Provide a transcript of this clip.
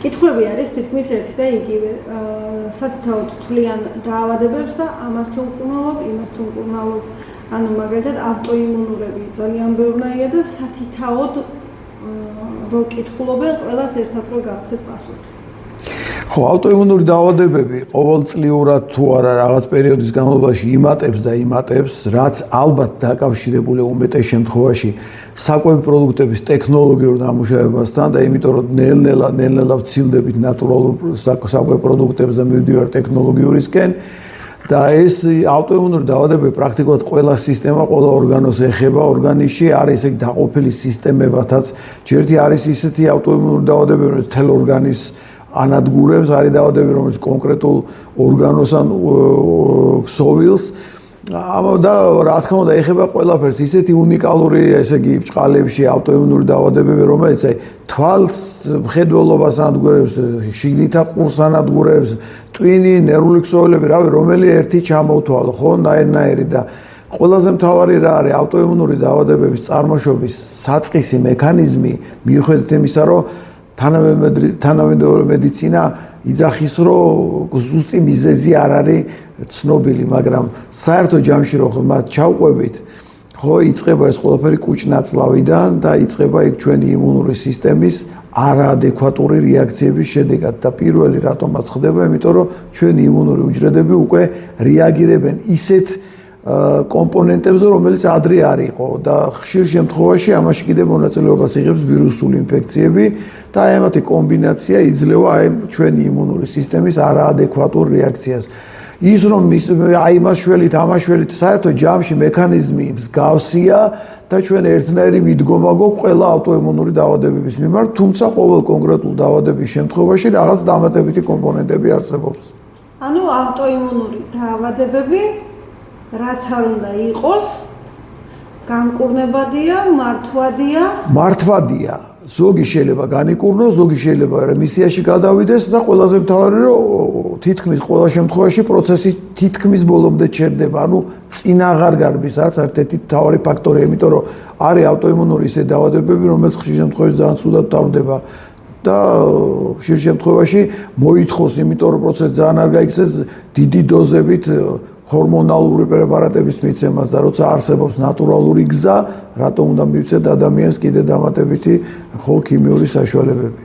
კითხვები არის თითქმის ერთი და იგივე. სათითაოდ თვლიან დაავადებებს და ამას თუ მკურნალობ, იმას თუ მკურნალობ. ანუ მაგალითად ავტოიმუნურები ძალიან ბევრნაირია და სათითაოდ რო კითხულობენ, ყველას ერთად რო გავცეთ პასუხი. ხო, ავტოიმუნური დაავადებები ყოველწლიურად თუ არა რაღაც პერიოდის განმავლობაში იმატებს, რაც ალბათ დაკავშირებულია უმეტეს შემთხვევაში საკვები პროდუქტების ტექნოლოგიურ დამუშავებასთან და იმიტომ რომ ნელ-ნელა ვცილდებით ნატურალურ საკვები პროდუქტებს და მივდივართ ტექნოლოგიურისკენ და ეს ავტოიმუნური დაავადებები პრაქტიკულად ყველა სისტემა, ყველა ორგანოს ეხება ორგანიზმში, არის ეგ დაყოფილი სისტემებათაც. ჯერთი არის ისეთი ავტოიმუნური დაავადებები, რომელიც მთელ ორგანიზმს ანადგურებს, არის დაავადებები, რომელიც კონკრეტულ ორგანოს ან ქსოვილს და რა თქმა უნდა ეხება ყველაფერს. ისეთი უნიკალური, ესე იგი, ბჭყალებში ავტოიმუნური დაავადებები, რომელიც თვალს მხედველობას ანადგურებს, შიგნითა ყურს ანადგურებს, ტვინი, ნერვული ქსოვილები, რომელი ერთი ჩამოვთვალო, ხო, ნაირ-ნაირი და ყველაზე მთავარი რა არის ავტოიმუნური დაავადებების წარმოშობის საწყისი მექანიზმი, მიუხედავად იმისა, რომ თანამედროვე მედიცინა იძახის, რომ ზუსტი მიზეზი არ არის ცნობილი, მაგრამ საერთო ჯამში რო ხმათ ჩავყვებით, ხო, იწყება ეს ყველაფერი კუჭ-ნაწლავიდან და იწყება იქ ჩვენი იმუნური სისტემის არაადეკვატური რეაქციების შედეგად და პირველი რატომაც ხდება, იმიტომ რომ ჩვენი იმუნური უჯრედები უკვე რეაგირებენ ისეთ კომპონენტებზე, რომელიც ადრე არ იყო და ხშირ შემთხვევაში ამაში კიდევ მონაწილეობას იღებს ვირუსული ინფექციები და აი ამათი კომბინაცია იძლევა აი ჩვენი იმუნური სისტემის არაადეკვატურ რეაქციას. ის რომ აი იმას შველით, ამას შველით საერთო ჯამში მექანიზმი მსგავსია და ჩვენ ერთნაირი მიდგომა გვაქვს ყველა ავტოიმუნური დაავადებების მიმართ, თუმცა ყოველ კონკრეტულ დაავადების შემთხვევაში რაღაც დამატებითი კომპონენტები არსებობს. ანუ ავტოიმუნური დაავადებები რაც არ უნდა იყოს, განკურნებადია, მართვადია. ზოგი შეიძლება განიკურნოს, ზოგი შეიძლება რემისიაში გადავიდეს და ყველაზე მთავარი რომ თითქმის ყველა შემთხვევაში პროცესი თითქმის ბოლომდე ჩერდება, ანუ წინ აღარ გარბის, რაც ერთ-ერთი მთავარი ფაქტორია, იმიტომ რომ არის ავტოიმუნური ისე დაავადებები, რომელიც ხშირ შემთხვევაში ძალიან ცუდად თავდება და ხშირ შემთხვევაში მოითხოვს, იმიტომ რომ პროცესი ძალიან არ გაიქცეს დიდი დოზებით ჰორმონალური პრეპარატების მიცემას და როცა არსებობს ნატურალური გზა, რატომ უნდა მივცეთ ადამიანს კიდე დამატებითი ხო ქიმიური საშუალებები.